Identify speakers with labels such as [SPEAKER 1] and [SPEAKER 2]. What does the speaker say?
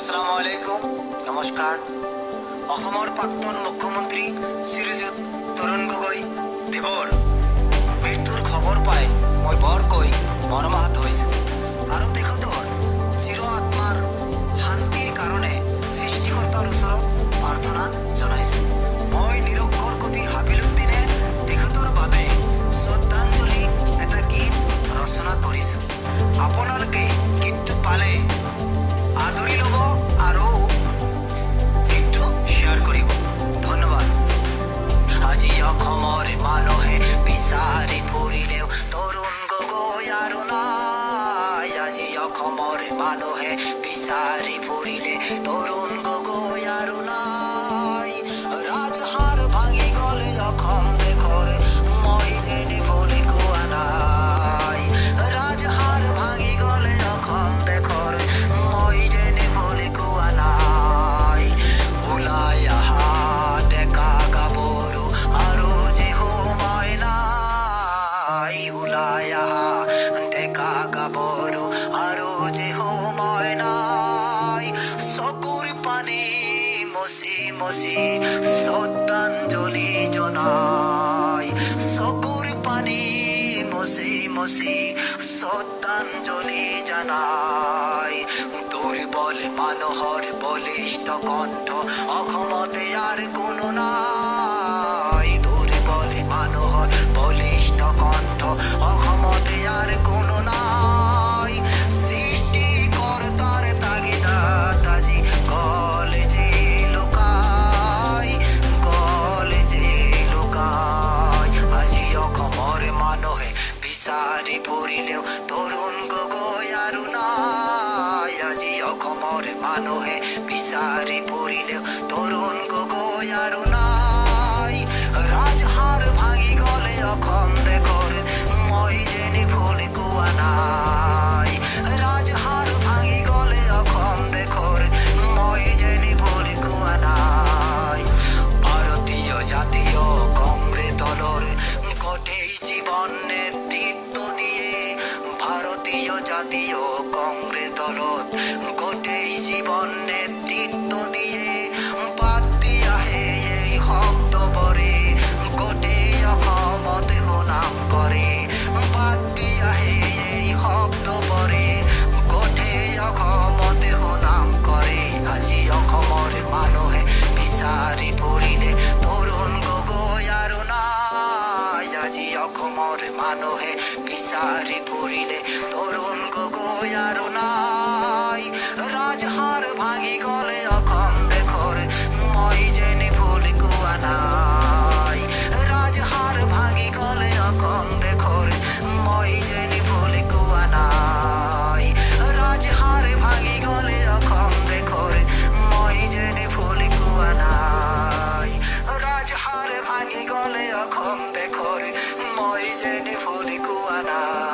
[SPEAKER 1] আসসালামু আলাইকুম, নমস্কাৰ। অসমৰ প্ৰাক্তন মুখ্যমন্ত্ৰী শ্ৰীযুত তৰুণ গগৈ দেৱৰ মৃত্যুৰ খবৰ পাই মই বৰকৈ মৰ্মাহত হৈছোঁ আৰু তেখেতৰ চিৰ আত্মাৰ শান্তিৰ কাৰণে সৃষ্টিকৰ্তাৰ ওচৰত প্ৰাৰ্থনা জনাইছোঁ। মই নিৰক্ষৰ কবি হাবিলুদ্দিনে তেখেতৰ বাবে শ্ৰদ্ধাঞ্জলি এটা গীত ৰচনা কৰিছোঁ। আপোনালোকে গীতটো পালে আদৰি ল'ব আৰু গীতটো শ্বেয়াৰ কৰিব। ধন্যবাদ। আজি অসমৰ মানুহে বিচাৰি ফুৰিলেও তৰুণ গগৈ আৰু নাই। আজি অসমৰ মানুহে বিচাৰি ফুৰিলে তৰুণ গগৈ আৰু নাই। ৰাজহাৰ ভাঙি গ'লে অসম দেশৰ মই যেনে ভুলি কোৱা নাই। ৰাজহাৰ ভাঙি গ'লে অসম দেশৰ মই যেনে ভুলি কোৱা নাই। ওলাই আহা ডেকা গাভৰু আৰু যে সময় নাই। ওলাই আহা ডেকা গাভৰু আৰু যে সময় নাই। চকুৰ পানী মচি মচি শ্ৰদ্ধাঞ্জলি জনাই। চকুৰ পানী মচি মচি শ্ৰদ্ধাঞ্জলি জনাই। দুৰ্বল মানুহৰ বলিষ্ঠ কণ্ঠ অসমতে আৰু কোনো নাই। দুৰ্বল মানুহৰ বলিষ্ঠ কণ্ঠ অসমতে আৰু কোনো নাই। সৃষ্টিকৰ্তাৰ তাগিদাত আজি গ'লে যে লুকাই। গ'লে যে লুকাই। আজি অসমৰ মানুহে বিচাৰি ফুৰিলেও তৰুণ গগৈ আৰু নাই। আজি অসমৰ মানুহে বিচাৰি ফুৰিলেও তৰুণ গগৈ আৰু নাই। ৰাজহাৰ ভাঙি গ'লে অসম দেশৰ মই যেনে ভুল কোৱা নাই। ৰাজহাৰ ভাঙি গ'লে অসম দেশৰ মই যেনে ভুল কোৱা নাই। ভাৰতীয় জাতীয় কংগ্ৰেছ দলৰ গোটেই জীৱন নেতৃত্ব দিয়ে। ভাৰতীয় জাতীয় কংগ্ৰেছ দলত গোটেই জীৱন নেতৃত্ব দিয়ে। পাতি আহে এই শব্দবোৰে গোটেই অসমতে সুনাম কৰে। পাতি আহে এই শব্দবোৰে গোটেই অসমতে সুনাম কৰে। আজি অসমৰ মানুহে বিচাৰি ফুৰিলে তৰুণ গগৈ আৰু নাই। আজি অসমৰ মানুহে বিচাৰি ফুৰিলে তৰুণ গগৈ আৰু নাই। ৰাজহাৰ ভাঙি গ'লে অসম দেশৰ মই যেনে ভুল কোৱা নাই। ৰাজহাৰ ভাঙি গ'লে অসম দেশৰ মই যেনে ভুল কোৱা নাই। ৰাজহাৰ ভাঙি গ'লে অসম দেশৰ মই যেনে ভুল কোৱা নাই। ৰাজহাৰ ভাঙি গ'লে অসম দেশৰ মই যেনে ভুল কোৱা নাই।